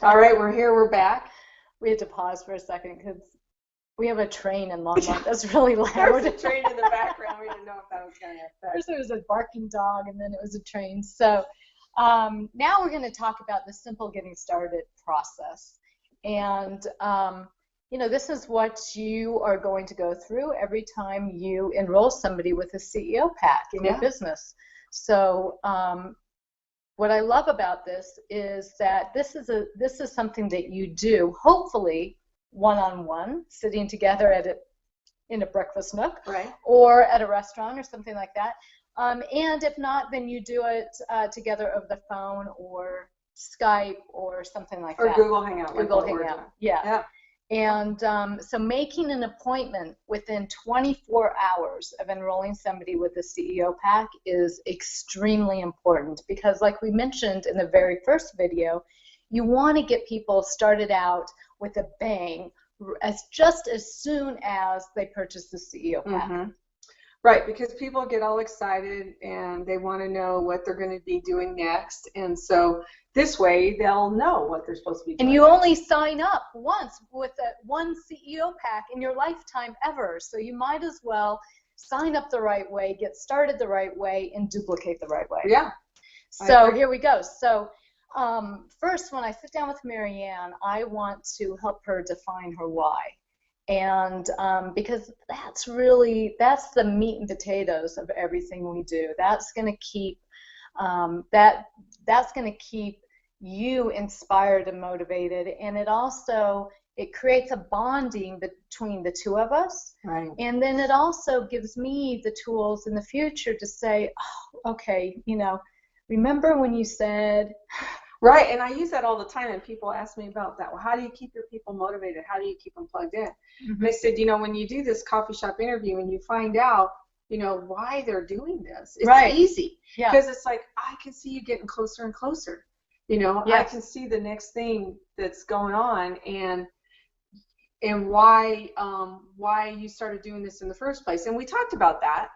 All right, we're here. We're back. We had to pause for a second because we have a train in Longmont that's really loud. There's a train in the background. We didn't know if that was going to affect. First it was a barking dog, and then it was a train. So now we're going to talk about the simple getting started process. And, you know, this is what you are going to go through every time you enroll somebody with a CEO pack in your business. So what I love about this is that this is something that you do, hopefully, one-on-one, sitting together in a breakfast nook, or at a restaurant or something like that. And if not, then you do it together over the phone or Skype or something like that. Or Google Hangout. Google Hangout, yeah. And so making an appointment within 24 hours of enrolling somebody with the CEO pack is extremely important because, like we mentioned in the very first video, you want to get people started out with a bang just as soon as they purchase the CEO pack. Mm-hmm. Right, because people get all excited and they want to know what they're going to be doing next. And so this way they'll know what they're supposed to be doing. And you only sign up once with one CEO pack in your lifetime ever. So you might as well sign up the right way, get started the right way, and duplicate the right way. Yeah. So here we go. So first, when I sit down with Marianne, I want to help her define her why. And because that's the meat and potatoes of everything we do. That's going to keep that's going to keep you inspired and motivated, and it creates a bonding between the two of us. Right. And then it also gives me the tools in the future to say, oh, okay, you know, remember when you said. Right, and I use that all the time, and people ask me about that. Well, how do you keep your people motivated? How do you keep them plugged in? Mm-hmm. And I said, you know, when you do this coffee shop interview and you find out, you know, why they're doing this, it's easy. Because it's like, I can see you getting closer and closer. You know, I can see the next thing that's going on and why you started doing this in the first place. And we talked about that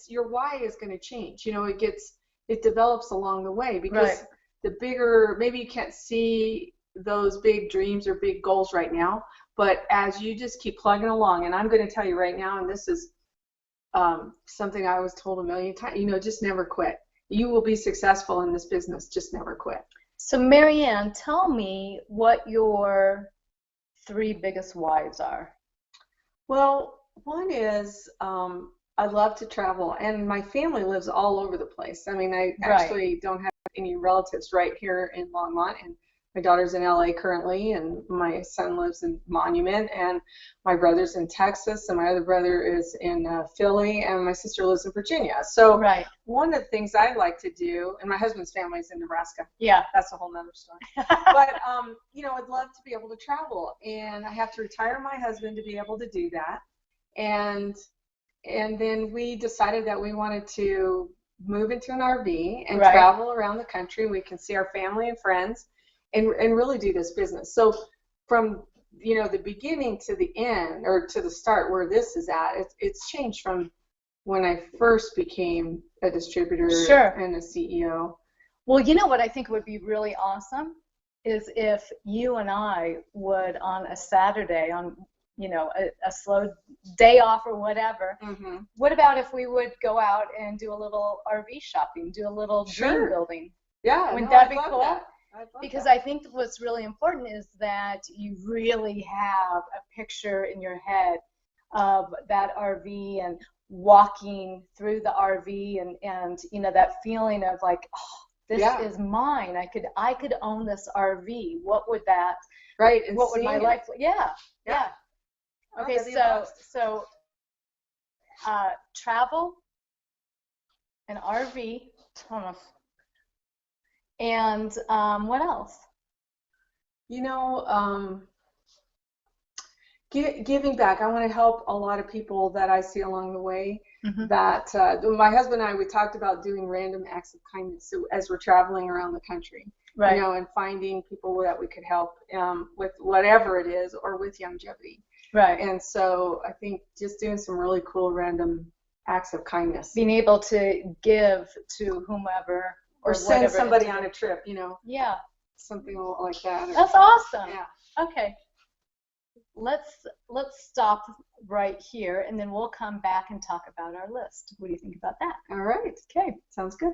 your why is going to change. You know, it develops along the way because the bigger, maybe you can't see those big dreams or big goals right now, but as you just keep plugging along, and I'm going to tell you right now, and this is something I was told a million times, you know, just never quit. You will be successful in this business, just never quit. So Marianne, tell me what your 3 biggest whys are. Well, one is I love to travel, and my family lives all over the place. I mean, I actually don't have any relatives right here in Longmont, and my daughter's in LA currently, and my son lives in Monument, and my brother's in Texas, and my other brother is in Philly, and my sister lives in Virginia. So one of the things I like to do, and my husband's family is in Nebraska. Yeah. That's a whole nother story. But, you know, I'd love to be able to travel, and I have to retire my husband to be able to do that. And then we decided that we wanted to move into an RV and travel around the country. We can see our family and friends and really do this business. So from, you know, the beginning to the end, or to the start where this is at, it's changed from when I first became a distributor and a CEO. Well, you know what I think would be really awesome is if you and I would, on a Saturday, on, you know, a slow day off or whatever, what about if we would go out and do a little RV shopping, do a little dream building? Yeah. Wouldn't that be cool? Because I think what's really important is that you really have a picture in your head of that RV and walking through the RV and you know, that feeling of like, oh, this is mine. I could own this RV. What would that? And what would my life? Yeah. Okay, so travel, an RV, and what else? You know, giving back. I want to help a lot of people that I see along the way. That my husband and I, we talked about doing random acts of kindness as we're traveling around the country. You know, and finding people that we could help with whatever it is, or with Youngevity. And so I think just doing some really cool random acts of kindness. Being able to give to whomever or send somebody on a trip, you know. Yeah. something like that. That's awesome. Yeah. Okay. Let's stop right here, and then we'll come back and talk about our list. What do you think about that? All right. Okay. Sounds good.